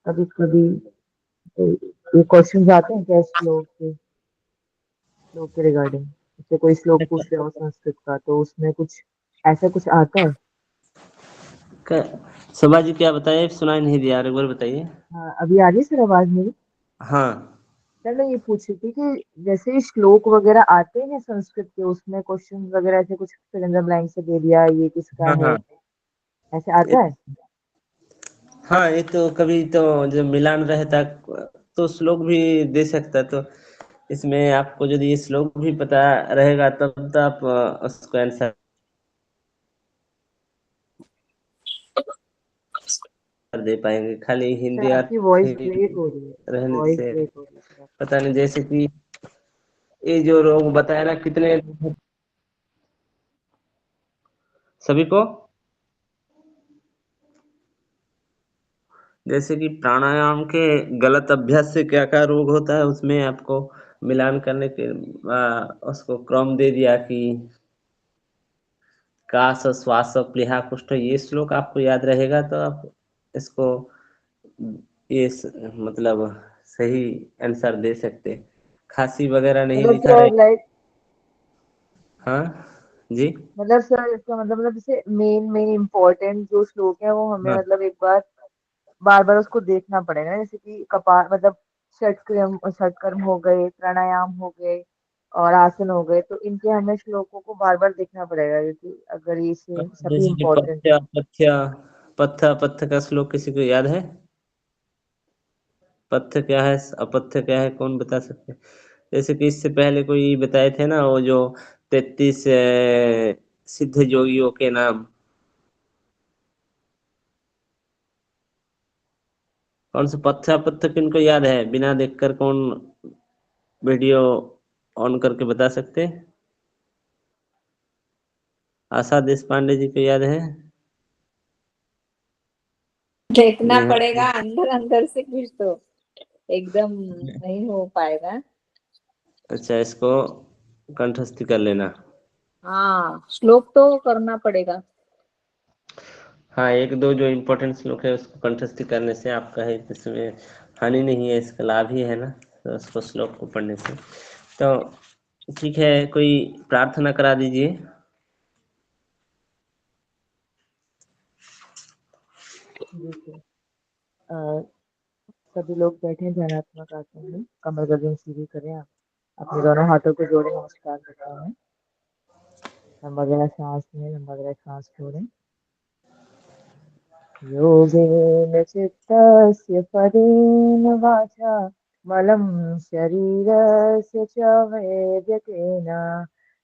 कभी कभी तो ये क्वेश्चन आते हैं क्या श्लोक के रिगार्डिंग। जैसे कोई श्लोक पूछ रहे हो संस्कृत का तो उसमें कुछ ऐसा कुछ आता है। शोभा जी क्या बताइए, सुनाई नहीं दिया, एक बार बताइए। हाँ, अभी आ रही है सर आवाज मेरी। हाँ सर मैं ये पूछ रही थी कि जैसे श्लोक वगैरह आते हैं संस्कृत के, उसमें क्वेश्चन वगैरह ऐसे कुछ सिलेंडर ब्लैंक से दे दिया ये किसका हाँ है, हाँ। ऐसे आता है। हाँ, ये तो कभी तो जब मिलान रहता तो श्लोक भी दे सकता, तो इसमें आपको यदि ये श्लोक भी पता रहेगा तब तो आप उसको आंसर दे पाएंगे। खाली सर हिंदी आपकी वॉइस ही ब्रेक हो रही है। रहने वॉइस से ब्रेक हो रही है सर आपकी। पता नहीं। जैसे कि ये जो रोग बताया ना कितने सभी को, जैसे कि प्राणायाम के गलत अभ्यास से क्या क्या रोग होता है, उसमें आपको मिलान करने के उसको क्रम दे दिया कि काश श्वास प्लीहा कुष्ठ, ये श्लोक आपको याद रहेगा तो आप इसको मतलब सही आंसर दे सकते। खांसी वगैरह नहीं मतलब लिखा रहे। सर लाइक, हाँ जी। मतलब सर इसका मतलब जैसे मेन मेन इम्पोर्टेंट जो श्लोक है वो हमें हाँ मतलब एक बार बार बार उसको देखना पड़ेगा। जैसे कि कपाल मतलब षटकर्म हो गए, प्राणायाम हो गए और आसन हो गए, तो इनके हमें श्लोकों को बार बार देखना पड़ेगा क्योंकि अगर ये सभी जैसे कि इम्पोर्टेंट है। पथ्य पथ्य पत्थ पत्थ का श्लोक किसी को याद है? पथ्य क्या है, अपथ्य क्या है, कौन बता सकते हैं? जैसे कि इससे पहले कोई बताए थे ना, वो जो 33 सिद्ध योगियों के नाम, कौन सा पथ्य अपथ्य किनको याद है? बिना देखकर कौन वीडियो ऑन करके बता सकते हैं? आशा देश पांडे जी को याद है? देखना नेहा पड़ेगा अंदर अंदर से कुछ तो एकदम नहीं हो पाएगा। अच्छा, इसको कंठस्थी कर लेना। हाँ, श्लोक तो करना पड़ेगा। हाँ, एक दो जो इम्पोर्टेंट श्लोक है उसको कंठस्थी करने से आपका है, इसमें हानि नहीं है, इसका लाभ ही है ना, तो उसको श्लोक को पढ़ने से। तो ठीक है, कोई प्रार्थना करा दीजिए। जी सर। अ, सभी लोग बैठे ध्यानात्मक आसन में, कमर गर्दन सीधी करें आप। अपने दोनों हाथों को जोड़े, नमस्कार करते हैं। लंबा गहरा सांस लें, लंबा गहरा सांस छोड़ें। योगेन चित्तस्य पदेन वाचा मलं शरीरस्य च वैद्यकेन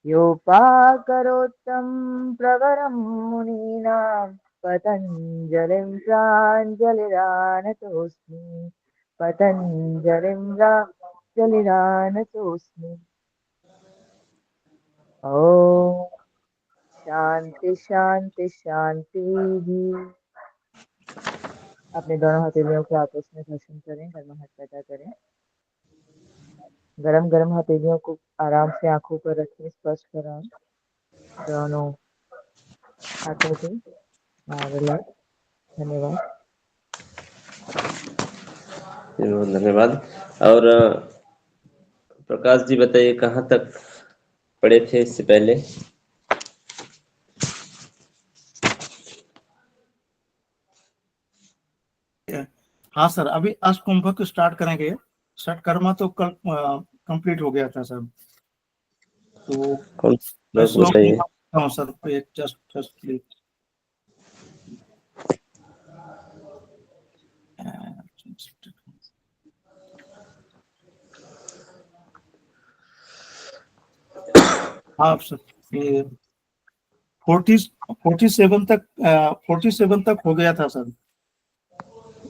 योपाकरोत्तं प्रवरं मुनीनां पतञ्जलिं प्राञ्जलिरानतोऽस्मि। पतञ्जलिं प्राञ्जलिरानतोऽस्मि। ॐ शांति शांति शांति। अपने दोनों हथेलियों को आपस में घर्षण करें, गर्माहट पैदा करें। गरम गरम हथेलियों को आराम से आंखों पर रखें, स्पर्श कराएं दोनों हाथों से। रिलैक्स। धन्यवाद। बहुत धन्यवाद। और प्रकाश जी बताइए, कहाँ तक पढ़े थे इससे पहले? हाँ सर, अभी अष्टकुंभक स्टार्ट करेंगे। षटकर्मा तो कल कंप्लीट हो गया था सर। तो कौन मैं श्लोक श्लोक बताइए। निकालता हूँ सर, एक जस्ट जस्ट प्लीज। हाँ सर, ये 47 तक हो गया था सर।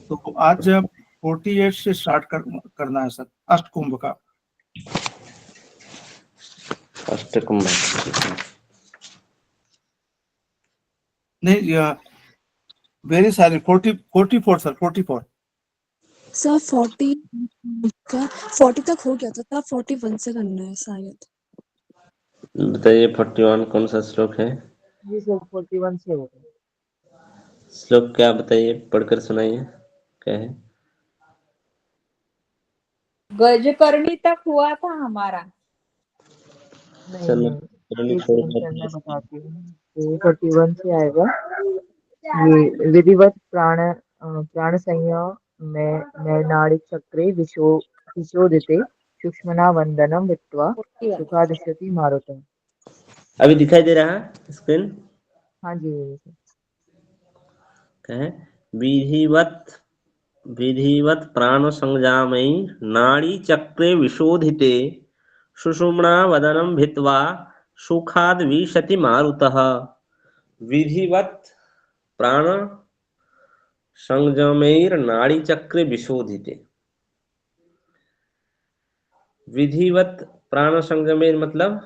तो आज 48 से स्टार्ट करना है सर, अष्टकुंभ का। अष्टकुंभ। नहीं, वेरी सॉरी, 44 सर, 44। सर 40 तक हो गया था, तब 41 से करना है शायद। बताइए 41 कौन सा श्लोक है? जी सर, 41 से हो गए। श्लोक क्या बताइए, पढ़कर सुनाइए, क्या है? गजकर्णी तक हुआ था हमारा। नहीं चलो नहीं, चलो एक छोड़ सेकंड सर, देते मैं हैं। बताती हूँ। 41 से आएगा ये, विधिवत प्राण संयम में नाड़ी चक्रे विशोधिते सूक्ष्मना वंदनम वित्वा 41। सुखादिशति मारुतम। अभी दिखाई दे रहा है स्क्रीन? हाँ जी। कहे विधिवत विधिवत प्राण संजामयी नाड़ी चक्रे विशोधिते सुषुम्ना वदनं भित्वा सुखाद विशति मारुतः। विधिवत प्राण संजमैर नाड़ी चक्रे विशोधिते। विधिवत प्राण संजमैर मतलब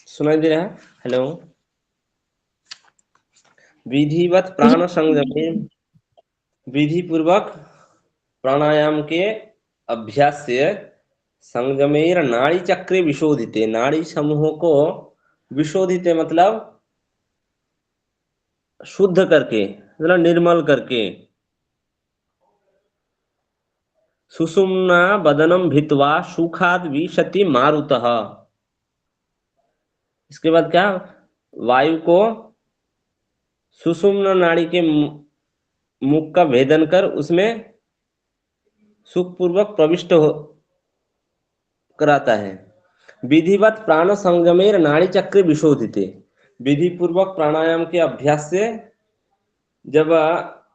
सुनाई दे रहा है? हेलो। विधिवत प्राण संजमैर, विधि पूर्वक प्राणायाम के अभ्यास से संगमेर नाड़ी चक्रे विशोधिते, नाड़ी समूहों को विशोधिते मतलब शुद्ध करके, मतलब निर्मल करके, सुषुम्ना बदनम भित्वा सुखाद विशति मारुतः। इसके बाद क्या, वायु को सुषुम्ना नाड़ी के मुख का भेदन कर उसमें सुखपूर्वक प्रविष्ट कराता है। विधिवत प्राण संगमेर नाड़ी चक्र विशोधिते, विधि पूर्वक प्राणायाम के अभ्यास से जब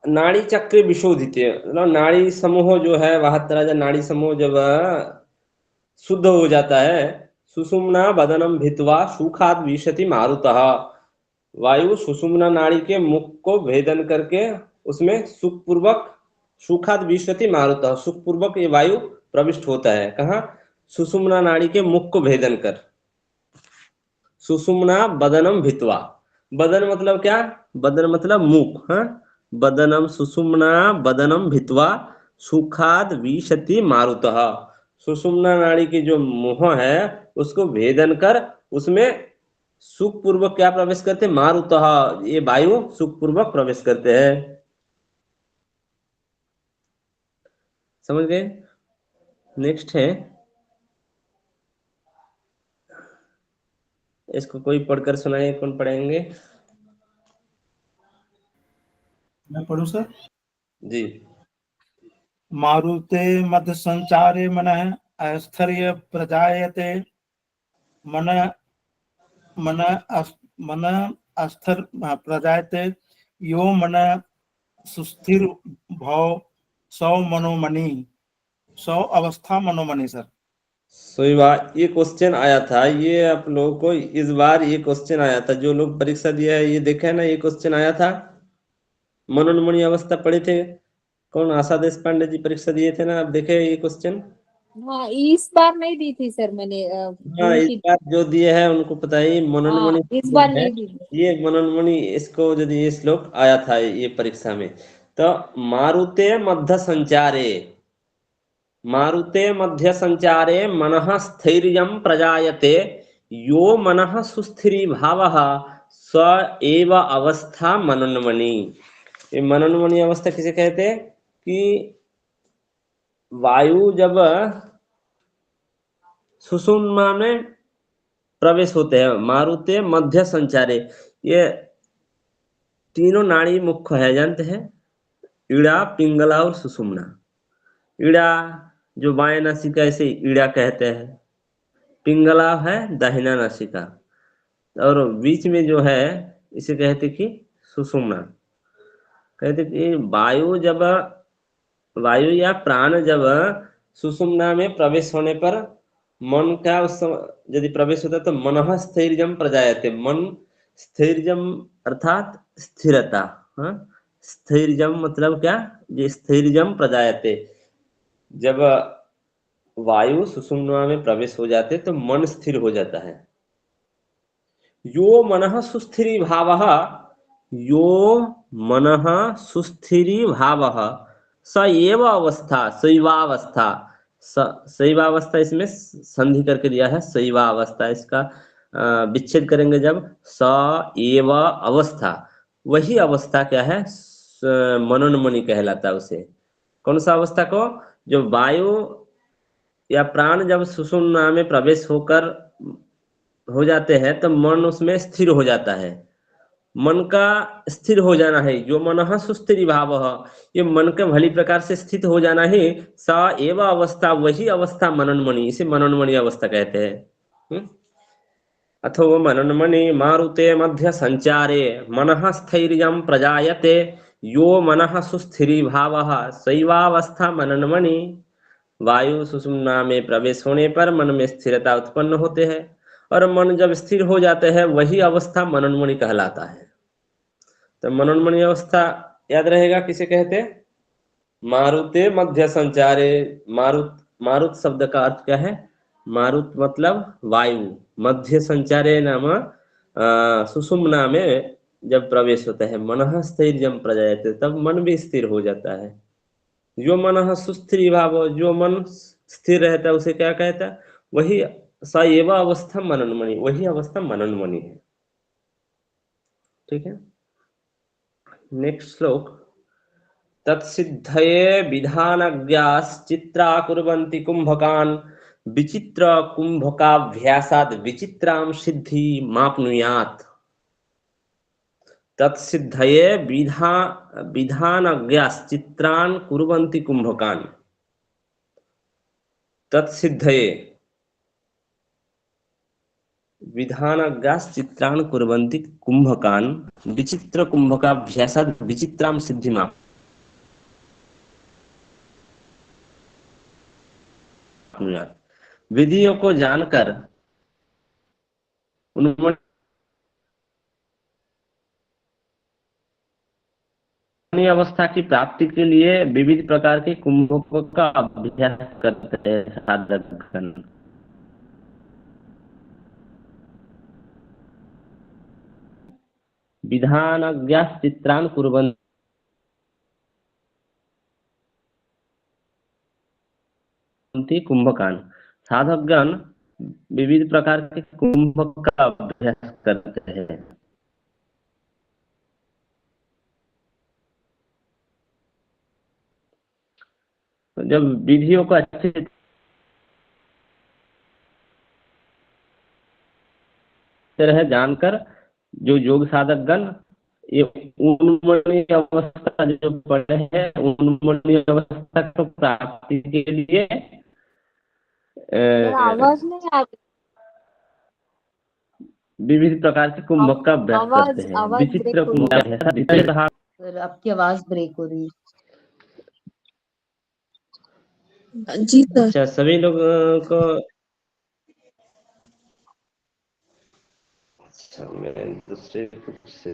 नाड़ी चक्र विशोधिते मतलब नाड़ी समूह जो है 72 नाड़ी समूह जब शुद्ध हो जाता है, सुषुम्ना बदनम भित्वा सुखाद विशति मारुतः, वायु सुषुम्ना नाड़ी के मुख को भेदन करके उसमें सुखपूर्वक सुखाद विशति मारुतः, सुखपूर्वक ये वायु प्रविष्ट होता है। कहाँ? सुषुम्ना नाड़ी के मुख को भेदन कर। सुषुम्ना बदनम भित्वा, बदन मतलब क्या? बदन मतलब मुख। हाँ, बदनम सुषुम्ना बदनम भित्वा सुखाद विशति मारुतः, सुषुम्ना नाड़ी की जो मुंह है उसको भेदन कर उसमें सुख पूर्वक क्या प्रवेश करते? मारुतः, ये वायु सुख पूर्वक प्रवेश करते हैं। समझ गए? नेक्स्ट है, इसको कोई पढ़कर सुनाए, कौन पढ़ेंगे? मैं पढ़ूं सर? जी। मारुते मध्य संचारे मन स्थैर्य प्रजायते, मन मन मन अस्थिर प्रजायते, यो मन सुस्थिर भाव सौ मनोमणि, सौ अवस्था मनोमणि सर। सही बात, ये क्वेश्चन आया था, ये आप लोगों को इस बार ये क्वेश्चन आया था, जो लोग परीक्षा दिया है ये देखे ना, ये क्वेश्चन आया था। मनोन्मणि अवस्था पढ़े थे, कौन? आशा देश पांडे जी परीक्षा दिए थे ना, आप देखे ये क्वेश्चन? हाँ, इस बार नहीं दी थी सर मैंने, हाँ, जून इस की। बार जो दिए हैं उनको पता है, मनोन्मणि हाँ, इस बार है नहीं दी। ये मनोन्मणि, इसको यदि ये श्लोक आया था ये परीक्षा में, तो मारुते मध्य संचारे, मारुते मध्य संचारे मनः स्थैर्यं प्रजायते, यो मनः सुस्थिरी भावः स एव अवस्था मनोन्मणि। ये मनोन्मणि अवस्था किसे कहते हैं? कि वायु जब सुषुम्ना में प्रवेश होते हैं, मारुते मध्य संचारे, ये तीनों नाड़ी मुख्य है, जानते हैं? ईड़ा, पिंगला और सुषुम्ना। ईड़ा जो बाएं नासिका, इसे ईड़ा कहते हैं। पिंगला है दाहिना नासिका, और बीच में जो है इसे कहते कि सुषुम्ना। कहते कि वायु या प्राण जब सुषुम्ना में प्रवेश होने पर मन का उस समय यदि प्रवेश होता है तो मनः स्थैर्यम प्रजायते, मन स्थैर्यम अर्थात स्थिरता। हाँ, स्थैर्यम मतलब क्या? ये स्थैर्यम प्रजायते, जब वायु सुषुम्ना में प्रवेश हो जाते तो मन स्थिर हो जाता है। यो मनः सुस्थिरी भावः, यो मनः सुस्थिरी भावः स एव अवस्था, शैवावस्था, शैवावस्था इसमें संधि करके दिया है, शैवावस्था। इसका विच्छेद करेंगे जब, स एव अवस्था, वही अवस्था क्या है, मनोन्मणि कहलाता है उसे। कौन सा अवस्था को, जो वायु या प्राण जब सुषुम्ना में प्रवेश होकर हो जाते हैं तो मन उसमें स्थिर हो जाता है। मन का स्थिर हो जाना है, जो मनः सुस्थिर भाव, ये मन के भली प्रकार से स्थित हो जाना ही सा एव अवस्था, वही अवस्था मनोन्मणि, इसे मनोन्मणि अवस्था कहते हैं। अथो मनोन्मणि मारुते मध्य संचारे मनः स्थैर्यं प्रजायते, यो मनः सुस्थिरी भावः सैवावस्था मनोन्मणि। वायु सुषुम्ना में प्रवेश होने पर मन में स्थिरता उत्पन्न होते हैं, और मन जब स्थिर हो जाते हैं वही अवस्था मनोन्मणि कहलाता है। तो मनोन्मणि अवस्था याद रहेगा किसे कहते, मारुते मध्य संचारे। मारुत, मारुत शब्द का अर्थ क्या है, मारुत मतलब वायु, मध्य संचारे नाम सुषुम्ना में जब प्रवेश होता है, मनः स्थैर्यं प्रजायते, तब मन भी स्थिर हो जाता है। जो मन सुस्थिर भाव, जो मन स्थिर रहता है उसे क्या कहता है, वही स एव अवस्था मनोन्मणि, वही अवस्था मनोन्मणि है। ठीक है, नेक्स्ट श्लोक। तत्सिद्धये विधानज्ञाश्चित्रा कुर्वन्ति कुंभकान्, विचित्र कुंभकाभ्यासाद् विचित्रां सिद्धि माप्नुयात्। तत्सिद्धये विधानज्ञाश्चित्रान् कुर्वन्ति कुंभकान्। तत्सिद्धये विधानज्ञाश्चित्रान् कुर्वन्ति कुंभकान्, विचित्र कुंभकाभ्यासाद् विचित्रां सिद्धिमाप्नुयात्। विधियों को जानकर उन्मणि अवस्था की प्राप्ति के लिए विविध प्रकार के कुंभकों का अभ्यास करते हैं साधकगण। विधानज्ञाश्चित्रान् कुर्वन्ति कुंभकान्, साधकगण विविध प्रकार के कुंभक का अभ्यास करते हैं। तो जब विधियों को अच्छे तरह जानकर जो योग साधक गण ये उन्मणि अवस्था जो पढ़े हैं, उन्मणि अवस्था को प्राप्ति के लिए आवाज नहीं आ रही। विविध प्रकार के कुंभक का अभ्यास करते हैं। आवाज विचित्र ब्रेक हो कुंभक है। सर आपकी आवाज ब्रेक हो रही है। जी सर। अच्छा, सभी लोग को अच्छा, मैं दूसरे कुछ से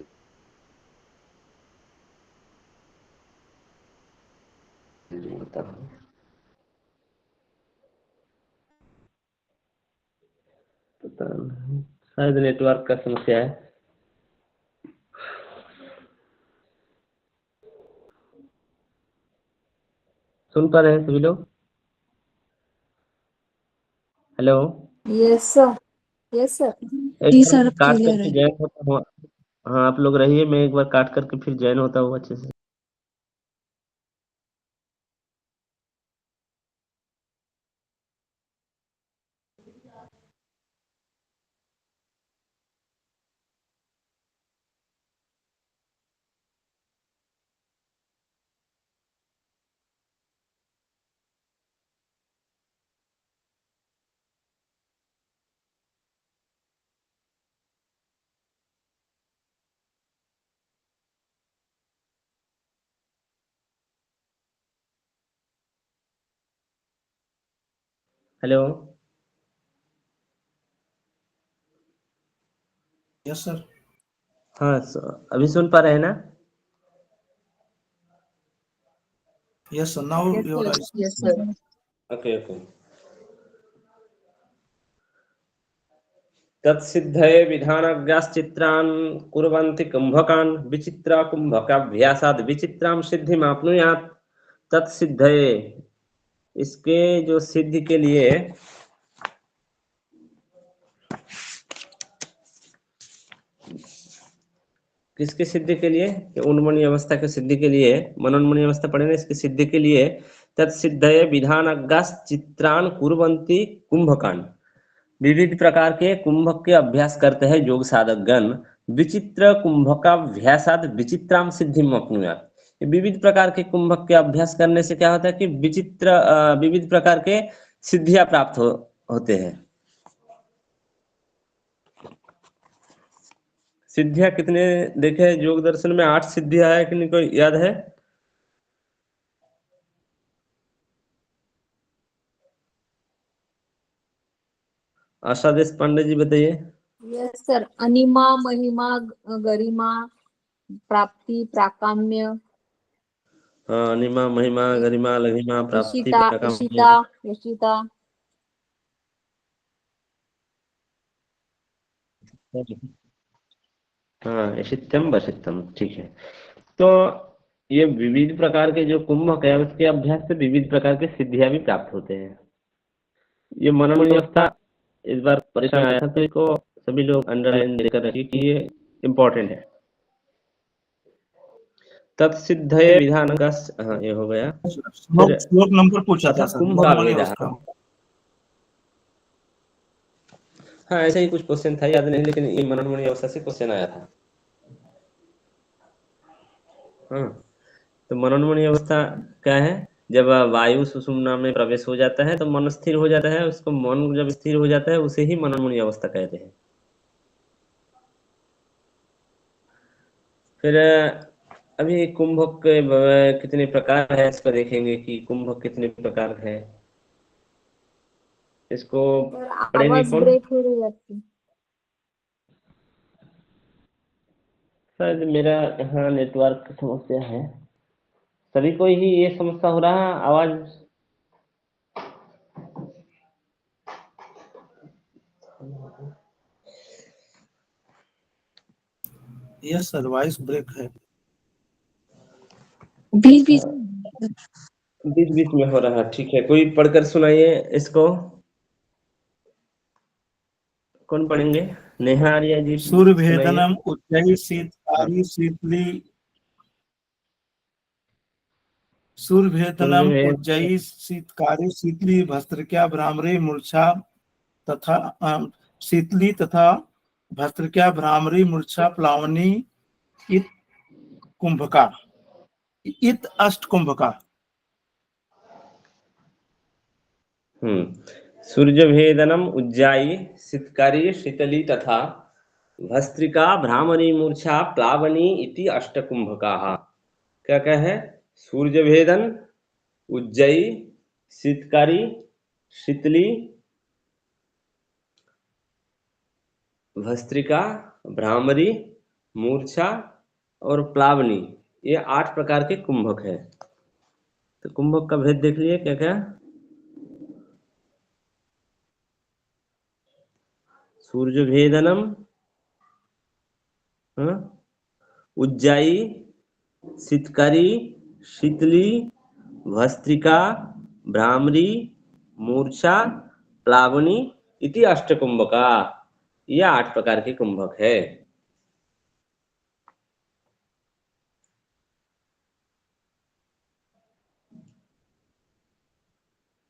बता रहा हूँ। पता नहीं, शायद नेटवर्क का समस्या है। सुन पा रहे हैं सभी लोग? Hello, yes sir, yes sir. एक जी बार सर, मैं अब काट क्लियर करके है। ज्वाइन होता हूँ। हाँ, आप लोग रहिए, मैं एक बार काट करके फिर ज्वाइन होता हूँ अच्छे से। Hello, yes sir. हाँ अभी सुन पा रहे हैं ना? Yes sir, now yes your sir, eyes. Yes sir. Okay okay. तत्सिद्धये विधानज्ञाश्चित्रान् कुर्वन्ति कुंभकान्, विचित्र कुंभकाभ्यासाद् विचित्रां सिद्धिमाप्नुयात्। तत्सिद्धये, इसके जो सिद्धि के लिए किसकी सिद्धि के लिए? उन्मनी अवस्था की सिद्धि के लिए, मनोन्मनी अवस्था पढ़े ना, इसकी सिद्धि के लिए तत्सिद्धये विधानज्ञास चित्रान कुर्वन्ति कुंभकान। विविध प्रकार के कुंभक के अभ्यास करते हैं योग साधकगण। विचित्र कुंभकाभ्यासाद विचित्राम सिद्धिम अप्नुयात्। विविध प्रकार के कुंभक के अभ्यास करने से क्या होता है कि विविध प्रकार के सिद्धियां प्राप्त होते हैं। सिद्धियां कितने देखे योग दर्शन में? 8 सिद्धियां है कि नहीं, कोई याद है? आशा देश पांडे जी बताइए। यस सर, अनिमा, महिमा, गरिमा, प्राप्ति, प्राकाम्य, हाँ, अनिमा, महिमा, गरिमा, लघिमा, प्राप्ति, इशिता, प्राकाम्य। इशिता, यशिता। हाँ, इशित्यम वशित्यम, ठीक है। तो ये विविध प्रकार के जो कुंभक है उसके अभ्यास से विविध प्रकार के सिद्धियां भी प्राप्त होते हैं। ये मनोमनी अवस्था इस बार परीक्षा में आया था, तो इसको सभी लोग अंडरलाइन देकर रखिए कि ये इम्पोर्टेंट है। तत्सिद्धये विधान का, हाँ ये हो गया। श्लोक नंबर पूछा था सर, कुंभ मनोमनी का अवस्था। हाँ, ऐसा ही कुछ क्वेश्चन था, याद नहीं, लेकिन ये मनोन्मनी अवस्था से क्वेश्चन आया था। हाँ, तो मनोन्मनी अवस्था क्या है? जब वायु सुषुम्ना में प्रवेश हो जाता है तो मन स्थिर हो जाता है। उसको मन जब स्थिर हो जाता है उसे ही मनोन्मनी अवस्था कहते हैं। फिर अभी कुंभक के कितने प्रकार है इसको देखेंगे कि कुंभक कितने प्रकार है। इसको पढ़ेंगे आवाज कौन? ब्रेक हो रही है आपकी। शायद मेरा यहाँ नेटवर्क की समस्या है। सभी को ही ये समस्या हो रहा है आवाज? यस सर, वॉइस ब्रेक है। बीच बीच बीच बीच में हो रहा है, ठीक है। कोई पढ़कर सुनाइए इसको। कौन पढ़ेंगे? नेहा आर्या जी सूर्य सुनाइए। भेदनम उज्जयी शीतकारी शीतली, सूर्य भेदनम उज्जयी शीतकारी शीतली भस्त्रिका भ्रामरी मूर्छा तथा शीतली तथा भस्त्रिका भ्रामरी मूर्छा प्लावनी इत कुंभका, इत अष्ट कुंभका। सूर्य भेदनम उज्जाई शीतकारी शीतली तथा भस्त्रिका भ्रामरी मूर्छा प्लावनी इति अष्टकुंभकाः। क्या क्या है? सूर्य भेदन, उज्जयी, शीतकारी, शीतली, भस्त्रिका, भ्रामरी, मूर्छा और प्लावनी, ये 8 प्रकार के कुंभक है। तो कुंभक का भेद देख लिए क्या क्या? सूर्य भेदनम, उज्जाई, शीतकारी, शीतली, भस्त्रिका, भ्रामरी, मूर्छा, प्लावनी इति अष्टकुंभका। यह 8 प्रकार के कुंभक है।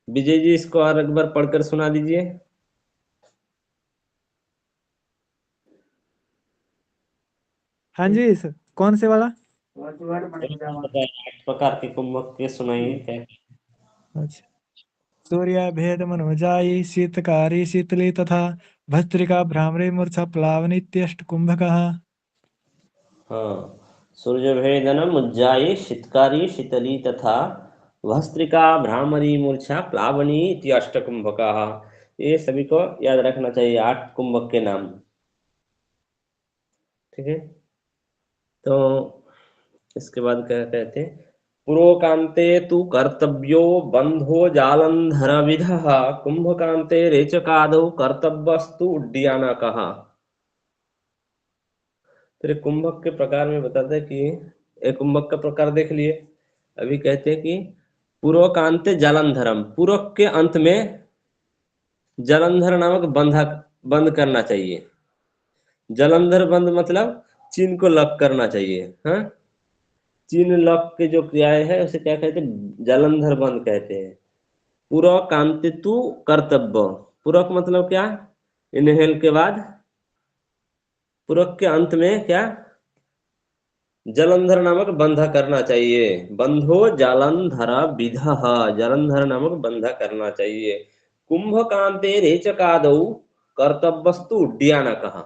विजय जी इसको और एक बार पढ़कर सुना दीजिए। हाँ जी सर, कौन से वाला? 8 प्रकार के कुंभक के सुनाइए क्या? अच्छा, सूर्य भेद मनोजाई शीतकारी शीतली तथा भस्त्रिका भ्रामरी मूर्छा प्लावनी इत्यष्ट कुंभकः। हाँ, सूर्य भेदनम उज्जाई शीतकारी शीतली तथा भस्त्रिका भ्रामरी मूर्छा प्लावनी इति अष्टकुंभकाः। ये सभी को याद रखना चाहिए 8 कुंभक के नाम। ठीक है, तो इसके बाद क्या कहते हैं? पुरोकांते तु कर्तव्यो बंधो जालंधर विधः कुंभकांते रेचकादौ कर्तव्यस्तु उड्डयनकः। फिर कुंभक के प्रकार में बताते हैं कि एक कुंभक का प्रकार देख लिए। अभी कहते हैं कि पूर्वकांते जलंधरम, पूर्व के अंत में जलंधर नामक बंध करना चाहिए। जलंधर बंध मतलब चिन्ह को लक करना चाहिए। हाँ, चिन्ह लक के जो क्रियाएं है उसे क्या कहते हैं? जालंधर बंध कहते हैं। पूरक अंतितु कर्तव्य। पूरक मतलब क्या? इनहेल के बाद पूरक के अंत में क्या? जलंधर नामक बंध करना चाहिए। बंधो जालंधर विधः, जलंधर नामक बंध करना चाहिए। कुंभकांते रेचकादौ कर्तव्यस्तु उड्डयनकः।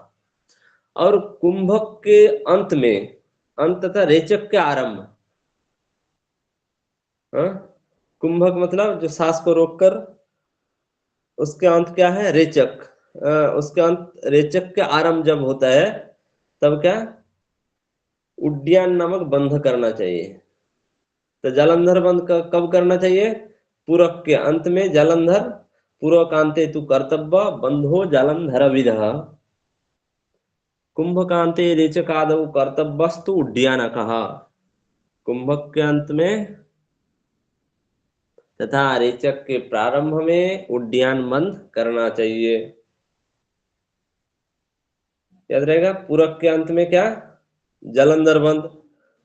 और कुंभक के अंत में, अंत तथा रेचक के आरंभ। हाँ? कुंभक मतलब जो सांस को रोककर, उसके अंत क्या है? रेचक। उसके अंत रेचक के आरंभ जब होता है तब क्या? उड्डयन नामक बंध करना चाहिए। तो जालंधर बंध कब करना चाहिए? पूरक के अंत में जालंधर, पूर्वकांते तु कर्तव्य, बंधो जालंधर विधः। कुंभकांते रेचकादौ कर्तव्यस्तु उड्डयनकः। कुंभक के अंत में तथा रेचक के प्रारंभ में उड्डयन बंद करना चाहिए। याद रहेगा, पूरक के अंत में क्या? जालंधर बंद,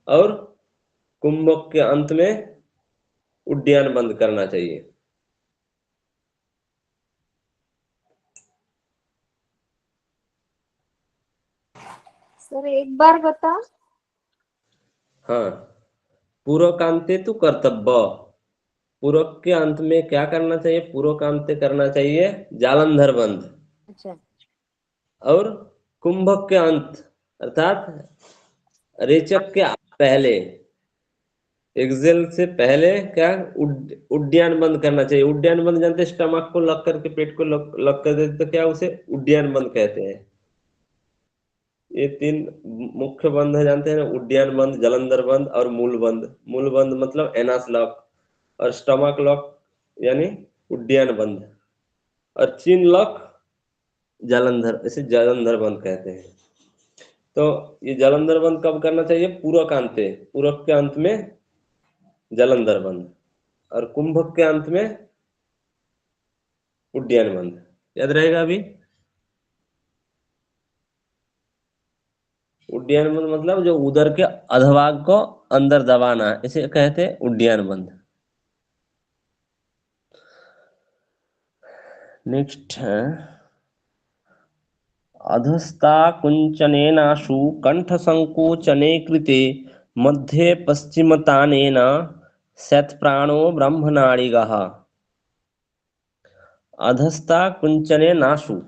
और कुंभक के अंत में उड्डयन बंद करना चाहिए। सर एक बार बता। हाँ, पूर्वकांते तु कर्तव्य। पूरक के अंत में क्या करना चाहिए? पूर्वकांते करना चाहिए जालंधर बंद। अच्छा, और कुंभक के अंत अर्थात रेचक के पहले, एक्सेल से पहले क्या? उड्डयन बंद करना चाहिए। उड्डयन बंद जानते हैं? स्टमक को लग करके, पेट को लग कर देते तो क्या उसे उड्डयन बंद कहते हैं। ये तीन मुख्य बंद है, जानते हैं ना? उड्डयन बंद, जालंधर बंद और मूल बंद। मूल बंद मतलब एनास लॉक, और स्टमक लॉक यानी उड्डयन बंद, और चिन लॉक जालंधर, इसे जालंधर बंद कहते हैं। तो ये जालंधर बंद कब करना चाहिए? पूरकांते, पूरक के अंत में जालंधर बंद, और कुंभक के अंत में उड्डयन बंद। याद रहेगा अभी? उड्डयन बंद मतलब जो उदर के अधभाग को अंदर दबाना, इसे कहते हैं उड्डयन बंद। नेक्स्ट है अधस्ता कुंचनेनाशु कंठ संकोचने कृते मध्ये पश्चिमतानेन शतप्राणो ब्रह्मनाड़िगः। अधस्ता कुंचनेनाशु,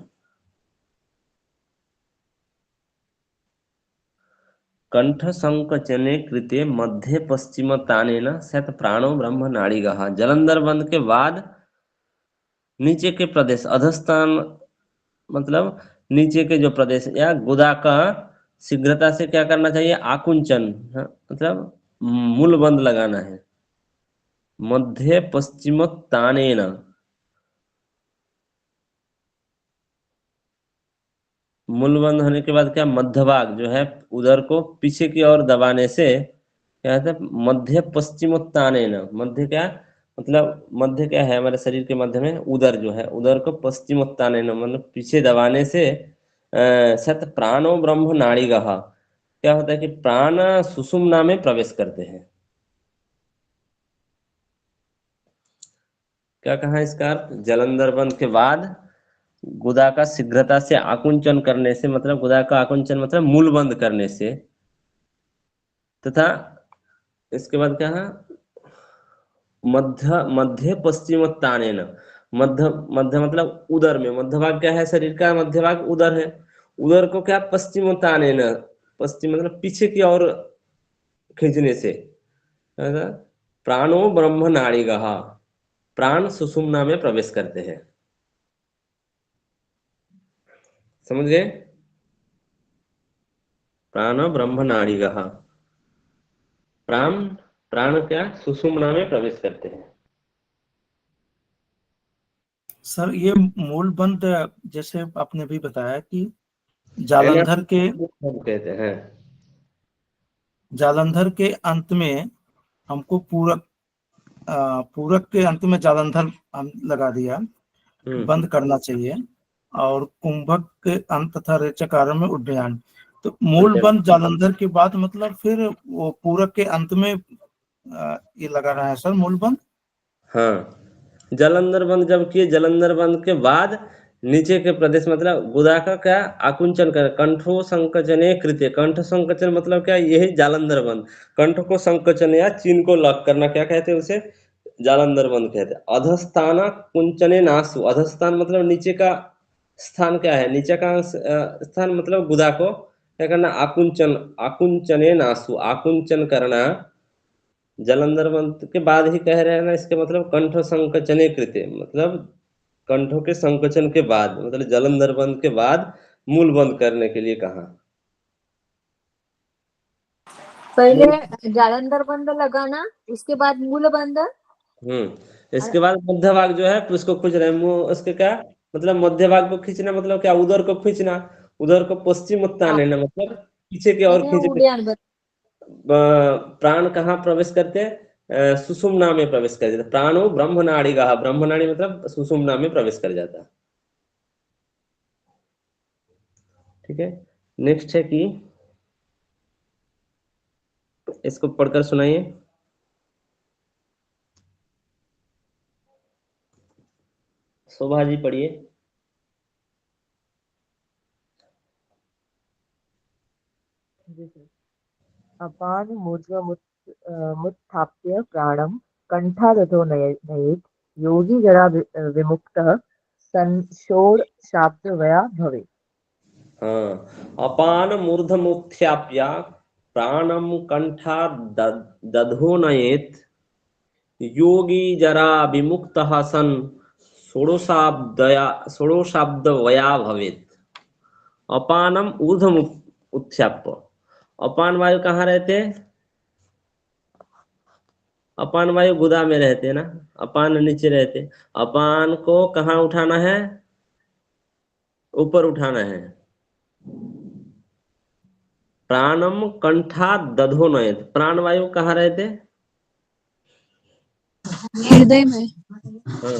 कंठ संकोचने कृते मध्य पश्चिमतानेन शतप्राणो ब्रह्मनाड़िगः। जलंधर बंद के बाद नीचे के प्रदेश, अधस्तान मतलब नीचे के जो प्रदेश या गुदा का शीघ्रता से क्या करना चाहिए? आकुंचन, हाँ, मतलब मूल बंद लगाना है। मध्य पश्चिम तानेन, मूल बंद होने के बाद क्या? मध्य भाग जो है उधर को पीछे की ओर दबाने से क्या कहते हैं? मध्य पश्चिम तानेन। मध्य क्या मतलब? मध्य क्या है हमारे शरीर के मध्य में? उदर जो है, उदर को पश्चिम तानेन मतलब पीछे दबाने से शत प्राणो ब्रह्म नाड़ीगः। क्या होता है कि प्राण सुषुम्ना में प्रवेश करते हैं। क्या कहा इसका अर्थ? जलंधर बंद के बाद गुदा का शीघ्रता से आकुंचन करने से, मतलब गुदा का आकुंचन मतलब मूल बंद करने से, तथा इसके बाद क्या है? मध्य मध्य पश्चिम तानेन। मध्य मध्य मतलब उदर में, मध्य भाग क्या है शरीर का? मध्य भाग उदर है। उदर को क्या? पश्चिम तानेन, पश्चिम मतलब पीछे की ओर खींचने से प्राणो ब्रह्म नाड़ीगः, प्राण सुषुम्ना में प्रवेश करते हैं। समझ गए? प्राण ब्रह्म नाड़ीगः, प्राण प्राण क्या? सुषुम्ना में प्रवेश करते हैं। सर ये मूल बंद जैसे आपने भी बताया कि जालंधर के कहते हैं। जालंधर के अंत में हमको पूरक पूरक के अंत में जालंधर हम लगा दिया, बंद करना चाहिए। और कुंभक के अंत तथा रेचक आरंभ में उड्डयन। तो मूल बंद जालंधर के बाद मतलब फिर वो पूरक के अंत में ये लगा रहा है सर मूल बंद। हाँ, जालंधर बंद जब किए, जालंधर बंद के बाद नीचे के प्रदेश मतलब गुदा का क्या आकुंचन कर, कंठो संकचने कृत्य। कंठ संकचन मतलब क्या, यही जालंधर बंद। कंठ को संकचन या चीन को लॉक करना क्या कहते हैं, उसे जालंधर बंद कहते हैं। अधस्ताना कुंचने नासु, अधस्तान मतलब नीचे का स्थान क्या है, नीचे का स्थान मतलब गुदा को क्या करना, आकुंचन, आकुंचने नासु, आकुंचन करना। जालंधर बंद के बाद ही कह रहे हैं ना, इसके मतलब कंठ संकचने कृत्य, मतलब कंठों के संकोचन के बाद, मतलब जालंधर बंद के बाद मूल बंद करने के लिए कहा। पहले जालंधर बंद लगाना, उसके बाद मूल बंद। इसके बाद मध्य भाग जो है उसको खींच रहे हैं, मुंह उसके क्या मतलब मध्य भाग को खींचना मतलब क्या, उदर को खींचना, उदर को पश्चिम उत्तान है ना, मतलब पीछे की ओर खींचना। उद्यान बंद। प्राण कहाँ प्रवेश करते हैं, सुषुम्ना में प्रवेश कर जाता है। प्राणो ब्रह्मनाड़ी गहा, ब्रह्मनाड़ी मतलब सुषुम्ना में प्रवेश कर जाता है। ठीक है, नेक्स्ट है कि इसको पढ़कर सुनाइए। शोभा जी पढ़िए। जी सर। अपान मुत्थाप्य प्राणम कंठादधो नयेत् योगी जरा विमुक्तः संशोषाब्दवया भवेत्। हाँ, अपान मूर्धमुत्थ्याप्य प्राणम कंठा दधो नयेत् योगी जरा विमुक्तः सन षोडशाब्दवया भवेत्। अपानम ऊर्ध्व उत्थ्याप्य, अपान वायु कहाँ रहते हैं, अपान वायु गुदा में रहते हैं ना, अपान नीचे रहते। अपान को कहाँ उठाना है, ऊपर उठाना है। प्राणम कंठा दधो नयेत्, प्राण वायु कहाँ रहते, हृदय में। हाँ,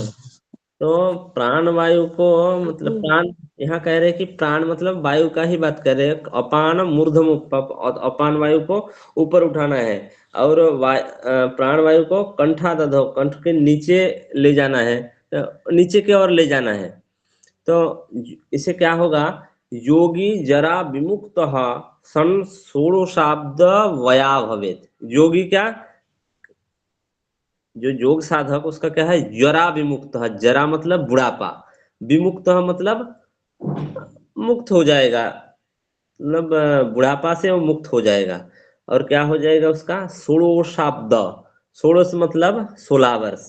तो प्राण वायु को मतलब प्राण, यहाँ कह रहे हैं कि प्राण मतलब वायु का ही बात कर रहे हैं। अपान मूर्धमुख, अपान वायु को ऊपर उठाना है, और प्राण वायु को कंठा दधो, कंठ के नीचे ले जाना है, तो नीचे की ओर ले जाना है। तो इसे क्या होगा, योगी जरा विमुक्त सन षोडशाब्द वया भवेत। योगी क्या, जो योग साधक उसका क्या है, जरा विमुक्त है। जरा मतलब बुढ़ापा, विमुक्त मतलब मुक्त हो जाएगा, मतलब बुढ़ापा से वो मुक्त हो जाएगा। और क्या हो जाएगा उसका, षोडशाब्द, षोडश मतलब 16 वर्ष,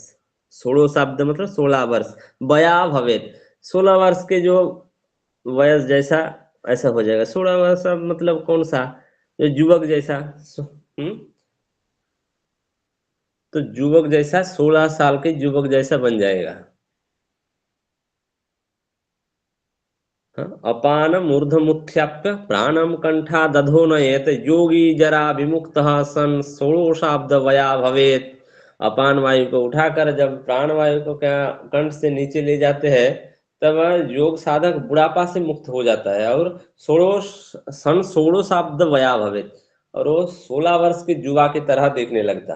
षोडशाब्द मतलब 16 वर्ष, वया भवेत 16 वर्ष के जो वयस जैसा ऐसा हो जाएगा। 16 वर्ष मतलब कौन सा, जो युवक जैसा, तो युवक जैसा, 16 साल के युवक जैसा बन जाएगा। अपान मूर्धमुत्थ्याप्य प्राणम कंठा दधो नयेत योगी जरा विमुक्तः सन षोडशाब्द वया भवेत। अपान वायु को उठाकर जब प्राण वायु को क्या कंठ से नीचे ले जाते हैं, तब योग साधक बुढ़ापा से मुक्त हो जाता है, और षोडशाब्द वया भवेत, और वो 16 वर्ष के युवा की तरह देखने लगता।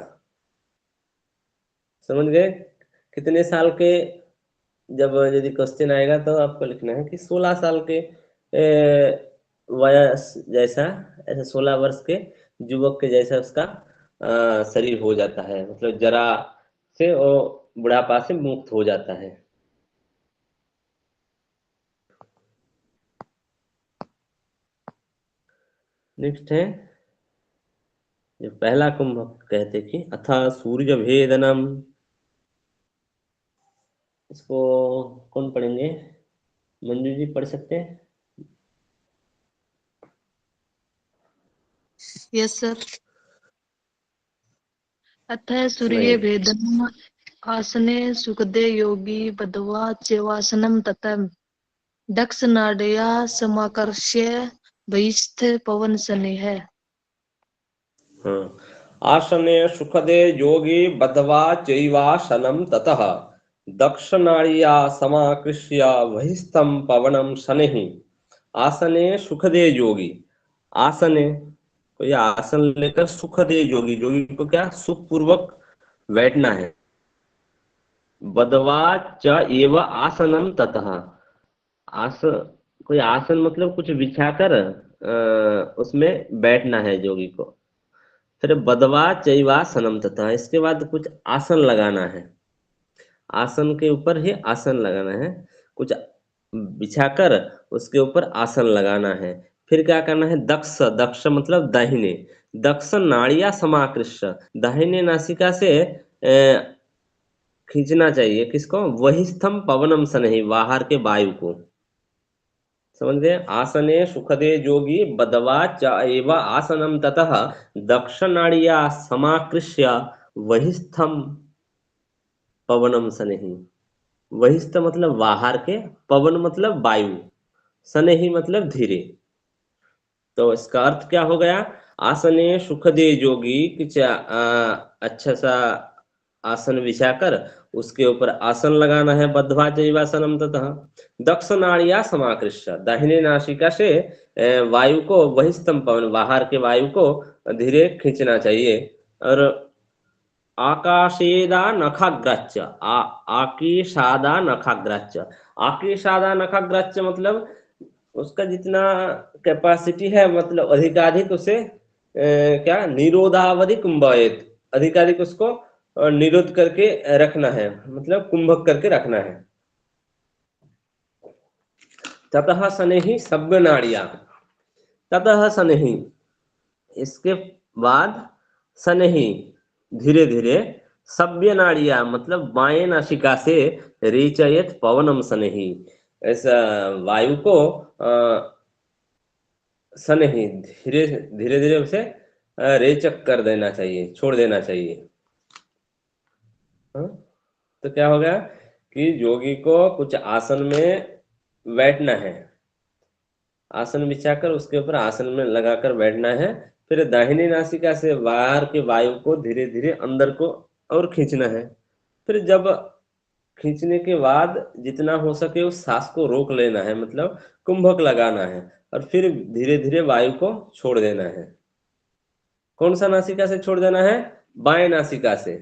समझ गए, कितने साल के, जब यदि क्वेश्चन आएगा तो आपको लिखना है कि 16 साल के वयस जैसा, ऐसे 16 वर्ष के युवक के जैसा उसका शरीर हो जाता है, मतलब जरा से वो बुढ़ापा से मुक्त हो जाता है। नेक्स्ट है जो पहला कुंभक कहते कि अथा सूर्य भेदनम, इसको कौन पढ़ेंगे, मंजू जी पढ़ सकते हैं। Yes sir. अतः सूर्य भेदनम आसने सुखदे योगी बद्धवा चेवासनम तथा दक्ष नाडया समाकर्ष्य बहिस्थ पवन सनेह। हाँ, आसने सुखदे योगी बद्धवा चैवासनं ततः दक्षनाड़िया समाकृष्य बहिस्थं पवनं शनैः। आसने सुखदे योगी, आसने, कोई आसन लेकर सुख दे योगी, योगी को क्या सुख पूर्वक बैठना है। बदवा च एव आसनम ततः, आस कोई आसन मतलब कुछ बिछाकर उसमें बैठना है योगी को। फिर बदवा चैवासनम तथा, इसके बाद कुछ आसन लगाना है, आसन के ऊपर ही आसन लगाना है, कुछ बिछाकर उसके ऊपर आसन लगाना है। फिर क्या करना है, दक्ष, दक्ष मतलब दाहिने, दक्ष नाड़िया समाकृष्य, दाहिने नासिका से खींचना चाहिए किसको, वहिस्थम पवनम सनहि, बाहर के वायु को। समझ गए, आसने सुखदे योगी बदवा च एव आसनम ततः दक्ष नाड़िया समाकृष्य वहिस्थम पवनम सनहि। वहिस्थ मतलब बाहर के, पवन मतलब वायु, सनहि मतलब धीरे। तो इसका अर्थ क्या हो गया, आसने सुखदे योगी, कुछ अच्छा सा आसन बिछाकर उसके ऊपर आसन लगाना है, बद्ध्वा चैवासनम ततः दक्ष नाड़िया समाकृष्य, दाहिने नासिका से वायु को, वहिस्थम पवन बाहर के वायु को धीरे खींचना चाहिए। और आकाशेदा नखाग्राच्य, आकीशादा नखाग्राच्य, आकीशादा नखाग्राच्य मतलब उसका जितना कैपेसिटी है, मतलब अधिकाधिक उसे क्या निरोधावधि कुंभयेत, अधिकाधिक उसको निरोध करके रखना है, मतलब कुंभक करके रखना है। ततः सनेहि सभ्य नाड़िया, ततः सनेहि, इसके बाद सनेहि धीरे धीरे, सभ्य नाड़िया मतलब बाएं नासिका से, रेचयत पवनम सनेहि, ऐसा वायु को सनेहि धीरे धीरे धीरे उसे रेचक कर देना चाहिए, छोड़ देना चाहिए। तो क्या हो गया कि योगी को कुछ आसन में बैठना है, आसन बिछाकर उसके ऊपर आसन में लगाकर बैठना है। फिर दाहिनी नासिका से बाहर के वायु को धीरे धीरे अंदर को और खींचना है। फिर जब खींचने के बाद जितना हो सके उस सांस को रोक लेना है, मतलब कुंभक लगाना है, और फिर धीरे धीरे वायु को छोड़ देना है। कौन सा नासिका से छोड़ देना है, बाएं नासिका से।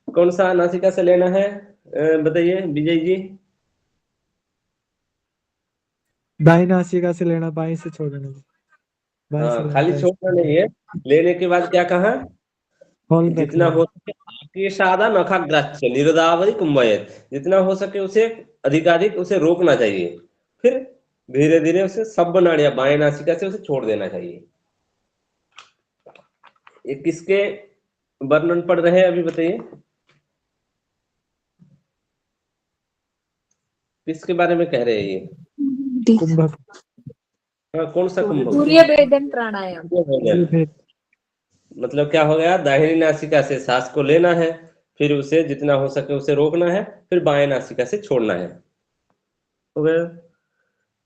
कौन सा नासिका से लेना है बताइए विजय जी। दाहिनी नासिका से लेना, बाएं से छोड़ देना। बाएं से हाँ, लेना, खाली दाएं से छोड़ना नहीं है, लेने के बाद क्या कहा, होल्ड जितना रखना। हो सके आकीर्षादा नखाग्राच्य निरोधावधि कुंभयेत, जितना हो सके उसे अधिकाधिक उसे रोकना चाहिए। फिर धीरे धीरे उसे सब नाड़िया बाएं नासिका से उसे छोड़ देना चाहिए। ये किसके वर्णन पढ़ रहे हैं अभी बताइए, किसके बारे में कह रहे हैं ये। कुंभक, हाँ, कौन सा कुंभक, सूर्य भेदन प्राणायाम। ये भेद। मतलब क्या हो गया, दाहिनी नासिका से सांस को लेना है, फिर उसे जितना हो सके उसे रोकना है, फिर बाएं नासिका से छोड़ना है। हो गया।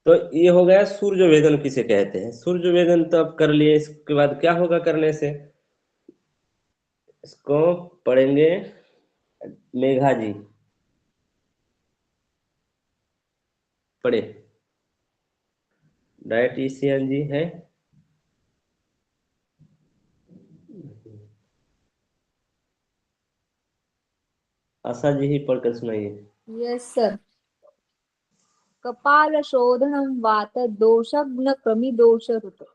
तो ये हो गया सूर्य वेदन किसे कहते हैं। सूर्य वेदन तो अब कर लिए, इसके बाद क्या होगा करने से, इसको पढ़ेंगे मेघा जी, पढ़े, डायटीशियन जी है। आशा जी ही पढ़कर सुनाइए। Yes sir. कपाल शोधनम वात दोषग्न क्रमी दोष ऋत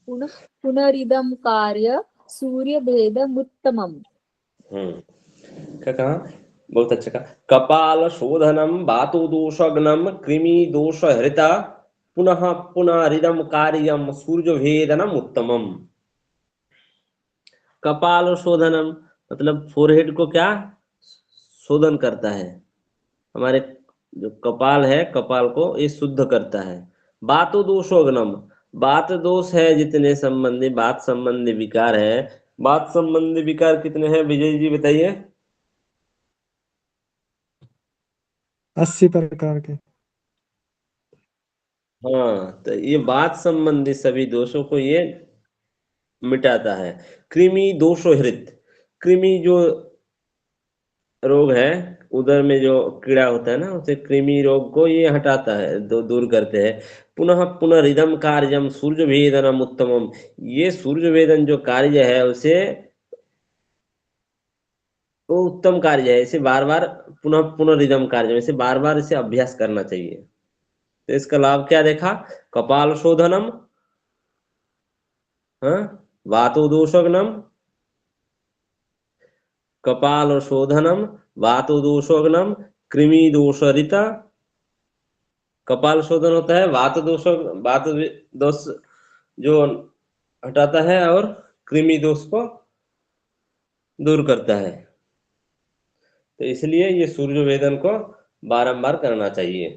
पुनरिदम कार्य सूर्य भेदमुत्तमम। क्या कहा, बहुत अच्छा कहा। कपाल शोधनम वातु दोषग्नम कृमि दोष हृता पुनः पुनरिदम कार्यम सूर्य भेदनम उत्तमम। कपाल शोधनम मतलब फोरहेड को क्या शोधन करता है, हमारे जो कपाल है, कपाल को ये शुद्ध करता है। बातो दोषोग्नम, बात दोष है जितने संबंधी, बात संबंधी विकार है, बात संबंधी विकार कितने हैं विजय जी बताइए। 80 प्रकार के। हाँ, तो ये बात संबंधी सभी दोषों को ये मिटाता है। कृमि दोषो हृत, कृमि जो रोग है, उदर में जो कीड़ा होता है ना, उसे कृमि रोग को ये हटाता है, दूर करते हैं। पुनः पुनरिदम कार्यम सूर्य भेदनम उत्तमम, ये सूर्य भेदन जो कार्य है उसे वो उत्तम कार्य है, इसे बार बार पुनः पुनरिदम कार्य, इसे बार बार इसे अभ्यास करना चाहिए। तो इसका लाभ क्या देखा? कपाल शोधनम, हाँ, वातोदोषग्नम, कपाल शोधनम, वातोदोषग्नम, कृमि दोषरिता। कपाल शोधन होता है वात दोष जो हटाता है और कृमि दोष को दूर करता है। तो इसलिए ये सूर्य वेदन को बारंबार करना चाहिए।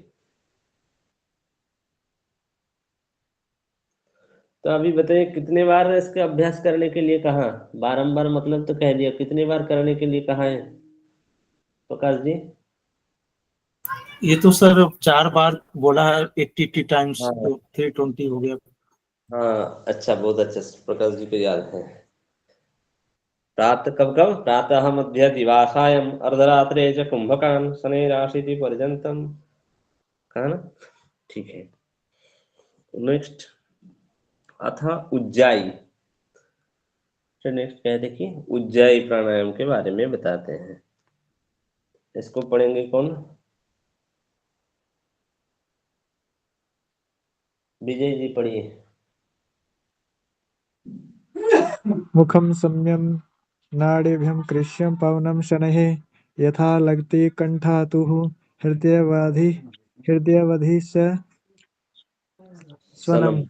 तो अभी बताइए कितने बार इसका अभ्यास करने के लिए कहा? बारंबार मतलब तो कह दिया, कितने बार करने के लिए कहा है प्रकाश जी? ये तो सर 4 बार बोला है, 80 टाइम्स, हाँ तो 320 हो गया। हाँ, अच्छा, बहुत अच्छा, प्रकाश जी को याद है। प्रातः कब कब? प्रातः मध्य दिवासायम अर्धरात्रे च कुंभकान शनैराशिति पर्यंतम, कहा ना? ठीक है। नेक्स्ट अथ उज्जाई। तो नेक्स्ट क्या है देखिए, उज्जाई प्राणायाम के बारे में बताते हैं। इसको पढ़ेंगे कौन? विजय जी पढ़िए। मुखं सम्यं नाड़ीभ्यं कृष्यं पवनं शनैः यथा लगति कण्ठातुः हृदयवधि स सनम, स्वनम्।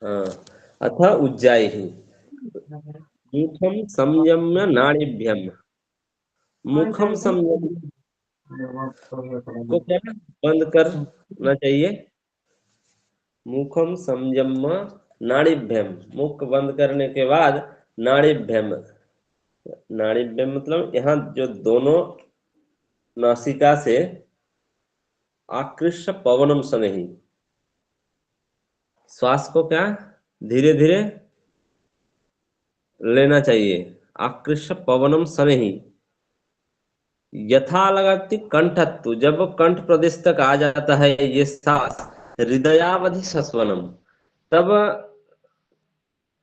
हाँ। अथ उज्जाई मुखम संयम्य नाड़ीभ्यम, मुखम संयम को क्या बंद करना चाहिए? मुखम संयम्य नाड़ीभ्यम, मुख बंद करने के बाद नाड़ीभ्यम, नाड़ीभ्यम मतलब यहाँ जो दोनों नासिका से आकृष्य पवनम शनैः, श्वास को क्या धीरे धीरे लेना चाहिए। आकृष्य पवनम शनैः यथा लगाती कंठत्व, जब कंठ प्रदेश तक आ जाता है ये सांस, हृदयावधि सस्वनम, तब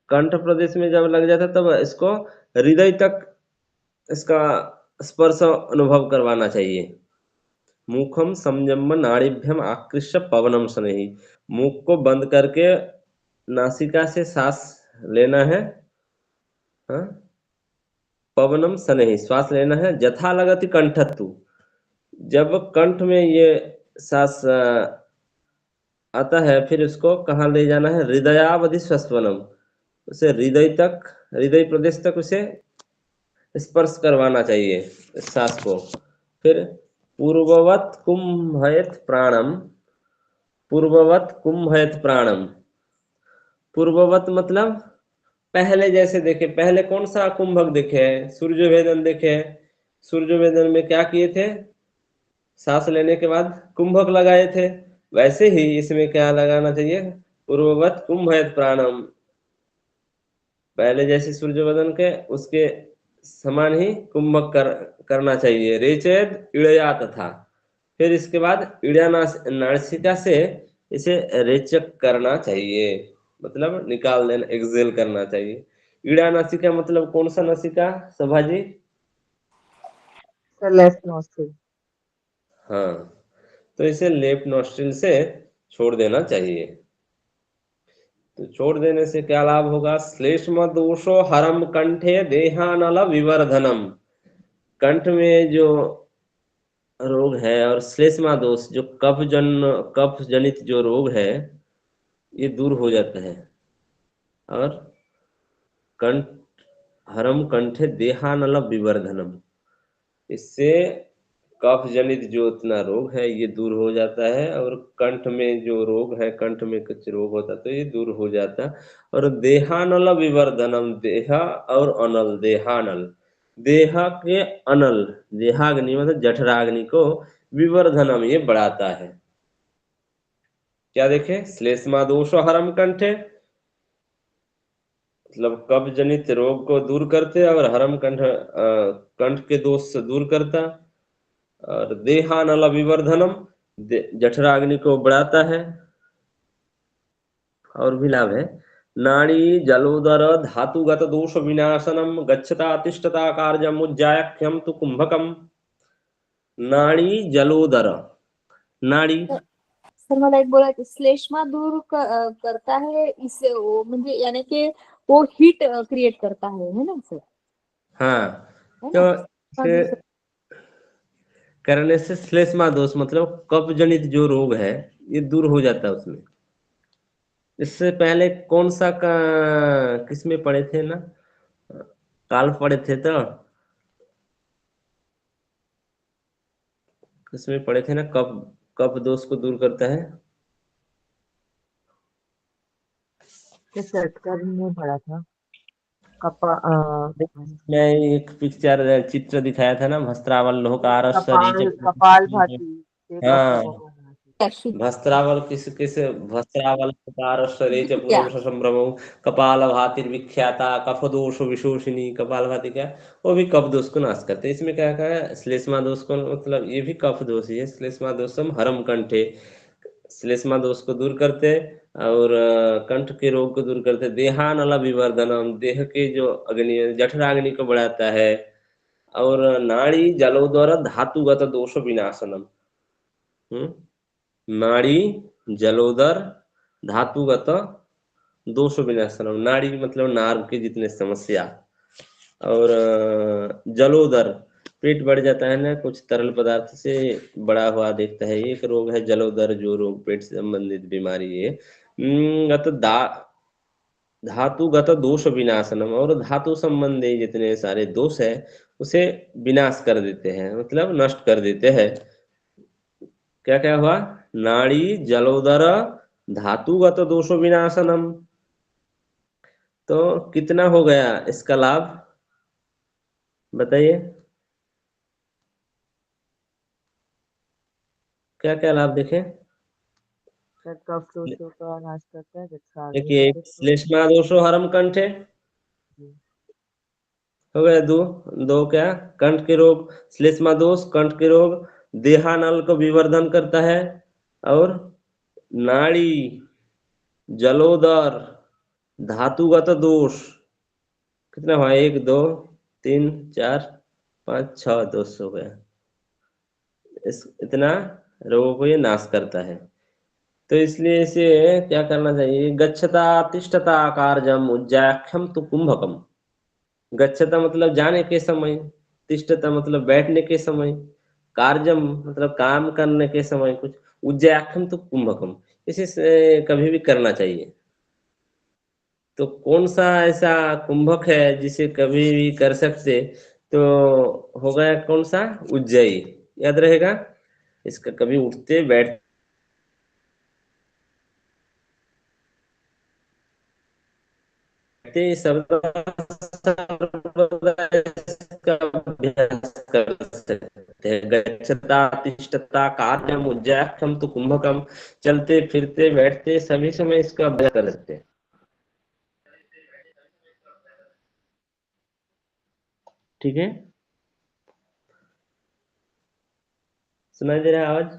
कंठ प्रदेश में जब लग जाता है तब इसको हृदय तक इसका स्पर्श अनुभव करवाना चाहिए। मुखम संयम नाड़ीभ्यम आकृष्य पवनम शनैः, मुख को बंद करके नासिका से सांस लेना है, हाँ? पवनम शनैः श्वास लेना है। जथा लगति कंठत्व, जब कंठ में ये सांस आता है फिर उसको कहाँ ले जाना है? हृदयावधि स्वस्वनम, उसे हृदय तक, हृदय प्रदेश तक उसे स्पर्श करवाना चाहिए इस सांस को। फिर पूर्ववत कुंभयत प्राणम, पूर्ववत कुंभयत प्राणम, पूर्ववत मतलब पहले जैसे देखे, पहले कौन सा कुंभक देखे है? सूर्य भेदन देखे है। सूर्य भेदन में क्या किए थे? सांस लेने के बाद कुंभक लगाए थे, वैसे ही इसमें क्या लगाना चाहिए? पूर्ववत कुंभयत प्राणम, पहले जैसे सूर्यवदन के उसके समान ही कुंभक करना चाहिए। रेचेद इड़या तथा, फिर इसके बाद इड़या नासिका से इसे रेचक करना चाहिए, मतलब निकाल देना, एक्सेल करना चाहिए। इड़ा नासिका मतलब कौन सा नासिका शोभा जी? Left nostril. हाँ, तो इसे लेफ्ट नोस्ट्रिल से छोड़ देना चाहिए। तो छोड़ देने से क्या लाभ होगा? श्लेष्म दोषो हरम कंठे देहानल विवर्धनम, कंठ में जो रोग है और श्लेष्मा दोष जो कफ जनित जो रोग है ये दूर हो जाता है। और कंठ हरम कंठे देहानल विवर्धनम, इससे कफ जनित जो इतना रोग है ये दूर हो जाता है, और कंठ में जो रोग है, कंठ में कुछ रोग होता तो ये दूर हो जाता। और देहानल विवर्धनम, देहा और अनल, देहानल, देहा के अनल, देहाग्नि मतलब जठराग्नि को विवर्धनम ये बढ़ाता है। क्या देखे? श्लेष्मा दोष हरम कंठे, मतलब कब्ज जनित रोग को दूर करते और हरम कंठ के दोष से दूर करता, और देहानल विवर्धनम, जठराग्नि को बढ़ाता है। और भी लाभ है, नाड़ी जलोदर धातुगत दोष विनाशनम, गच्छता तिष्ठता कार्यम उज्जायख्यम तु कुंभकम। नाड़ी जलोदर, नाड़ी सर मला एक बोलायचं, श्लेष्मा दूर करता है इस वो म्हणजे यानी कि वो हीट क्रिएट करता है ना सर? हाँ, है तो ना? इसे करने से श्लेष्मा दोष मतलब कफ जनित जो रोग है ये दूर हो जाता है उसमें। इससे पहले कौन सा किसमें पढ़े थे ना, काल पढ़े थे, तो किसमें पढ़े थे ना, कफ कफ दोष को दूर करता है। ये षटकर में पढ़ा था। मैं एक पिक्चर चित्र दिखाया था ना, भस्त्रावल लोहकार कपाल कपाल भाती हाँ, भस्त्रावल किस भस्त्रावल लोहकार शरीर च पूर्व संभ्रमो, कपाल भातिर विख्याता कफ दोष विशोषिनी। कपाल भाती क्या, वो भी कफ दोष को नाश करते हैं। इसमें क्या कहा है, श्लेष्मा दोष को, मतलब ये भी कफ दोष ही है। श्लेष्मा दोषम हरम कंठे, श्लेष्मा दोष को दूर करते और कंठ के रोग को दूर करते। देहानल विवर्धनम, देह के जो अग्नि जठराग्नि को बढ़ाता है। और नाड़ी जलोदर धातुगत दोष विनाशनम, नाड़ी जलोदर धातुगत दोष विनाशनम, नाड़ी मतलब नार्व के जितने समस्या। और जलोदर, पेट बढ़ जाता है ना कुछ तरल पदार्थ से बड़ा हुआ देखता है, एक रोग है जलोदर, जो रोग पेट से संबंधित बीमारी है। धातुगत दोष विनाशनम, और धातु संबंधी जितने सारे दोष है उसे विनाश कर देते हैं, मतलब नष्ट कर देते हैं। क्या क्या हुआ, नाड़ी जलोदर धातुगत दोष विनाशनम। तो कितना हो गया इसका लाभ बताइए, क्या क्या लाभ देखें। कफ दोषों का नाश करता है। देखिए, श्लेष्मा दोषो हरम कंठे हो गए दो, क्या, कंठ के रोग, श्लेष्मा दोष कंठ के रोग, देहानल को विवर्धन करता है, और नाड़ी जलोदर धातुगत दोष, कितना हुआ, 1 2 3 4 5 6 दोष हो गया। इतना रोगों को ये नाश करता है। तो इसलिए इसे क्या करना चाहिए, गच्छता तिष्ठता कार्यम उज्जाख्यम तु कुंभकम। गच्छता मतलब जाने के समय, तिष्ठता मतलब बैठने के समय, कार्यम मतलब काम करने के समय कुछ, उज्जाख्यम तो कुंभकम, इसे कभी भी करना चाहिए। तो कौन सा ऐसा कुंभक है जिसे कभी भी कर सकते, तो हो गया कौन सा, उज्जयी, याद रहेगा। इसका कभी उठते बैठते सब अभ्यास कर सकते हैं। गच्छता तिष्ठता कार्यम उज्जाख्यम तो कुंभकम, चलते फिरते बैठते सभी समय इसका अभ्यास कर सकते हैं। ठीक है, सुनाई दे रहा है आवाज?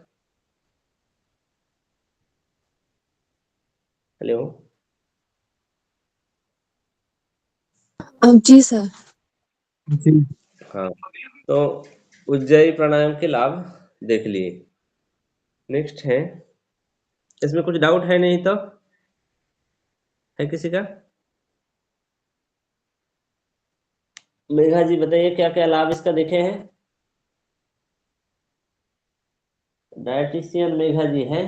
हेलो, जी सर। जी। हाँ, तो उज्जयी प्राणायाम के लाभ देख लिए। नेक्स्ट है, इसमें कुछ डाउट है नहीं तो, है किसी का? मेघा जी बताइए, क्या क्या लाभ इसका देखे हैं? डायटिशियन मेघा जी है?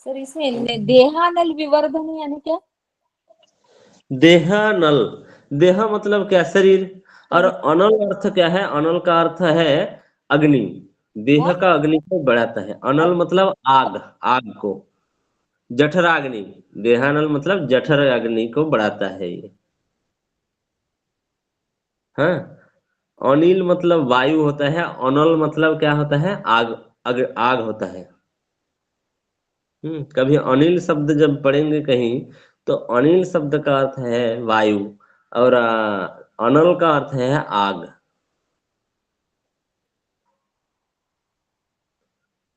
सर इसमें देहानल विवर्धन यानी क्या? देहानल, देह मतलब क्या, शरीर, और अनल अर्थ क्या है, अनल का अर्थ है अग्नि, देह का अग्नि को बढ़ाता है। अनल मतलब आग, आग को, जठराग्नि, देहानल मतलब जठर अग्नि को बढ़ाता है ये। हाँ, अनिल मतलब वायु होता है, अनल मतलब क्या होता है, आग, आग होता है। कभी अनिल शब्द जब पढ़ेंगे कहीं तो अनिल शब्द का अर्थ है वायु और अनल का अर्थ है आग।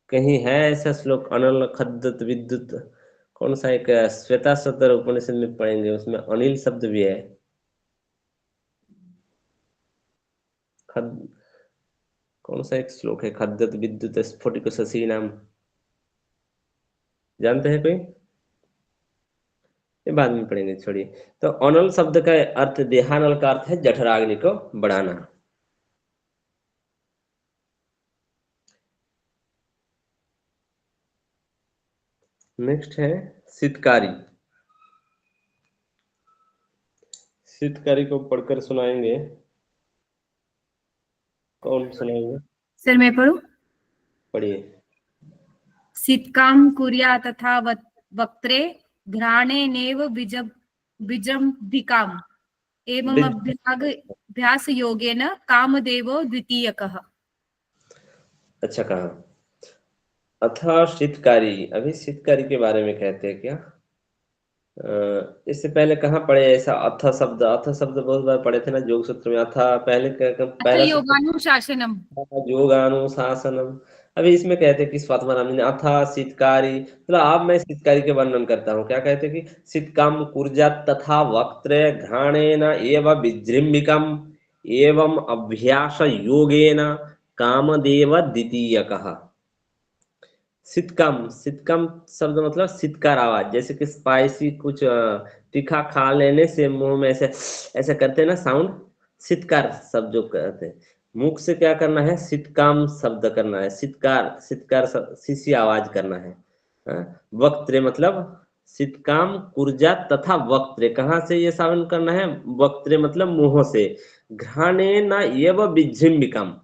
कहीं है ऐसा श्लोक, अनल खद्दत विद्युत, कौन सा एक श्वेता सतर उपनिषद में पढ़ेंगे, उसमें अनिल शब्द भी है। कौन सा एक श्लोक है, खद्दत विद्युत स्फटिक शशि नाम, जानते हैं कोई? ये बाद में पढ़ेंगे, छोड़िए। तो अनल शब्द का अर्थ, देहानल का अर्थ है जठराग्नि को बढ़ाना। नेक्स्ट है शीतकारी। शीतकारी को पढ़कर सुनाएंगे, कौन सुनाएंगे? सर मैं पढ़ूं? पढ़िए। शीतकाम कुर्या तथा वक्त्रे घ्राणेनेव विजृंभिकाम् एवमभ्यास योगेन कामदेवो द्वितीयकः। अच्छा कहा। अथा शीतकारी, अभी शीतकारी के बारे में कहते हैं क्या? इससे पहले कहाँ पढ़े ऐसा अथ शब्द? अथ शब्द बहुत बार पढ़े थे ना योग सूत्र में। अथा पहले पहला योगानुशासनम, योगानुशासनम। अभी इसमें कहते हैं कि स्वात्माराम ने अथा शीतकारी, मतलब अब मैं शीतकारी के वर्णन करता हूँ। क्या कहते हैं कि शीतकाम कुर्जा तथा वक्त्रे घ्राणेन एव विजृंभिकम एवं अभ्यास योगेन कामदेव द्वितीयकः। शीतकाम, शीतकाम शब्द मतलब शीतकार आवाज, जैसे कि स्पाइसी कुछ तीखा खा लेने से मुंह में ऐसे ऐसे करते हैं ना साउंड, शीतकार शब्द जो कहते हैं। मुख से क्या करना है? शीतकाम शब्द करना है, शीतकार, शीतकार शीशी आवाज करना है। वक्त्रे मतलब शीतकाम कुर्जा तथा वक्त्रे, कहाँ से ये सावन करना है? वक्त्रे मतलब मुंह से। घ्राणेन एव विजृंभिकम,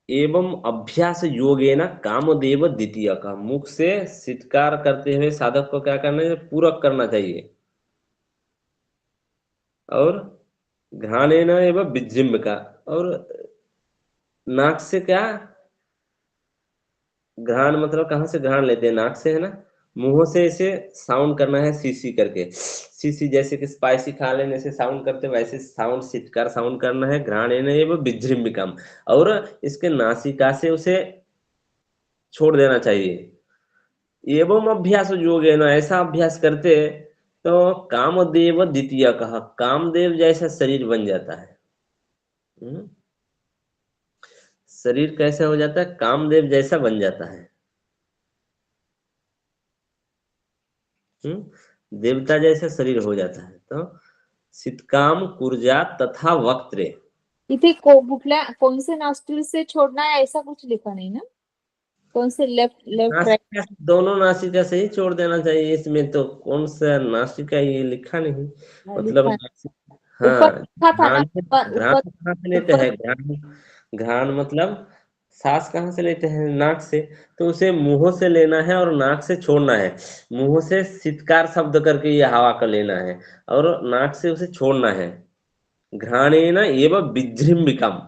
एवं अभ्यास योगेन कामदेव द्वितीय का। मुख से शीतकार करते हुए साधक को क्या करना है? पूरक करना चाहिए। और घ्राणेन एवं विजृंभिका, और नाक से क्या? घ्राण मतलब कहाँ से घ्राण लेते हैं? नाक से, है ना। मुंह से इसे साउंड करना है सीसी करके, सीसी जैसे कि स्पाइसी खा लेने से साउंड करते वैसे साउंड शीतकार साउंड करना है। घ्राणेन एवं विजृंभिकम, और इसके नासिका से उसे छोड़ देना चाहिए। एवं अभ्यास योगेन, ऐसा अभ्यास करते तो कामदेव द्वितीय कहा, कामदेव जैसा शरीर बन जाता है। शरीर कैसे हो जाता है? कामदेव जैसा बन जाता है। देवता जैसा शरीर हो जाता है। तो शीतकाम कुर्जा तथा वक्त्रे, इथे कुठल्या कौन से नास्टिल से छोड़ना है ऐसा कुछ लिखा नहीं ना? कौन से लेफ्ट राइट? नासिका, दोनों नासिका से ही छोड़ देना चाहिए। इसमें तो कौन सा नासिका ये लिखा नहीं, मतलब हाँ, ऊपर लिखा था ना, घ्राण कहाँ से लेते ऊपर हैं? घ्राण मतलब सांस कहाँ से लेते हैं? नाक से। तो उसे मुंह से लेना है और नाक से छोड़ना है। मुंह से शीतकार शब्द करके ये हवा का लेना है और नाक से उसे छोड़ना है। घ्राणेन एवं विजृंभिकम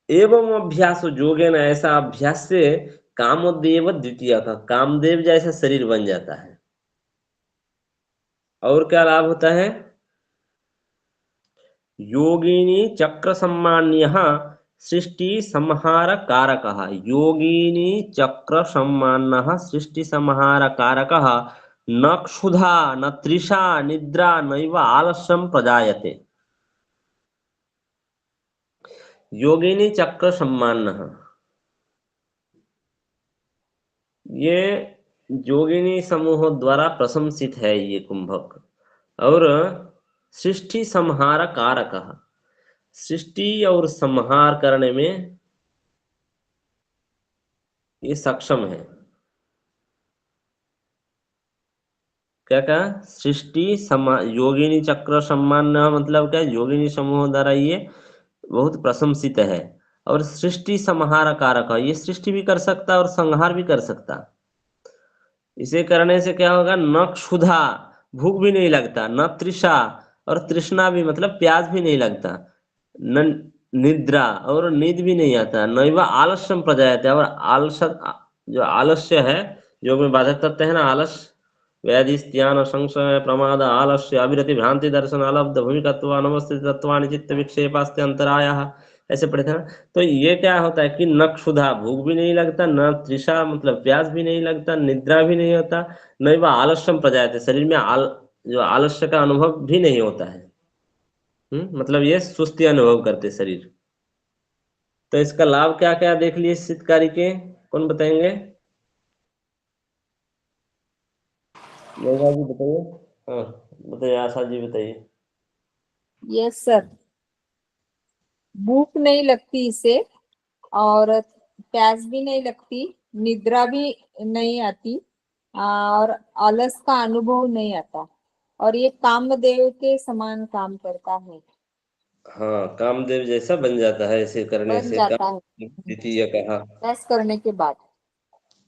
एवं अभ्यास योगेन, ऐसा अभ्यास से कामदेव द्वितीय का, कामदेव जैसा शरीर बन जाता है। और क्या लाभ होता है? योगिनी चक्र सम्मान्यः सृष्टि संहार कारकः। योगिनी चक्र सम्मानः सृष्टि संहार कारकः न क्षुधा न तृषा निद्रा नैव आलस्यं प्रजायते। योगिनी चक्र सम्मानः, ये योगिनी समूह द्वारा प्रशंसित है ये कुंभक। और सृष्टि संहार कारकः, सृष्टि और संहार करने में ये सक्षम है। क्या कहा? सृष्टि योगिनी चक्र सम्मान मतलब क्या? योगिनी समूह द्वारा ये बहुत प्रशंसित है। और सृष्टि संहार कारक, ये सृष्टि भी कर सकता और संहार भी कर सकता। इसे करने से क्या होगा? न क्षुधा, भूख भी नहीं लगता, न तृषा, और तृष्णा भी मतलब प्यास भी नहीं लगता, न निद्रा, और नींद भी नहीं आता, नैव आलस्यम प्रजायते, और आलस जो आलस्य है, योग में बाधक तत्व है ना आलस, व्याधि ज्ञान संशय प्रमाद आलस्य अविरति भ्रांति दर्शन अलब्ध भूमिकत्व अनवस्थित तत्वानि चित्त विक्षेपास्ते अंतरायः, ऐसे पढ़े थे ना। तो ये क्या होता है कि न क्षुधा, भूख भी नहीं लगता, न तृषा मतलब प्यास भी नहीं लगता, निद्रा भी नहीं होता, नहीं वह आलस्यम प्रजायते, शरीर में जो आलस्य का अनुभव भी नहीं होता है। मतलब ये सुस्ती अनुभव करते शरीर। तो इसका लाभ क्या क्या देख लिए शीतकारी के, कौन बताएंगे? मेघा जी बताइए। हाँ बताइए, आशा जी बताइए। यस सर, भूख नहीं लगती इसे, और प्यास भी नहीं लगती, निद्रा भी नहीं आती, और आलस का अनुभव नहीं आता, और ये कामदेव के समान काम करता है। हाँ, कामदेव जैसा बन जाता है ऐसे करने बन से, जाता काम है द्वितीय कहा। अभ्यास करने के बाद।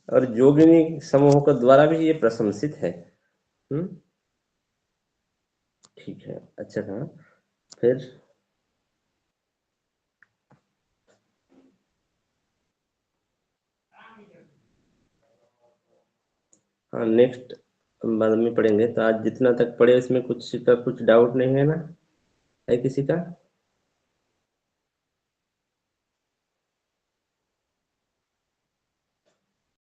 और योगिनी समूह के द्वारा भी ये प्रशंसित है। ठीक है, अच्छा था। फिर हाँ, नेक्स्ट बाद में पढ़ेंगे। तो आज जितना तक पढ़े इसमें कुछ का कुछ डाउट नहीं है ना, है किसी का?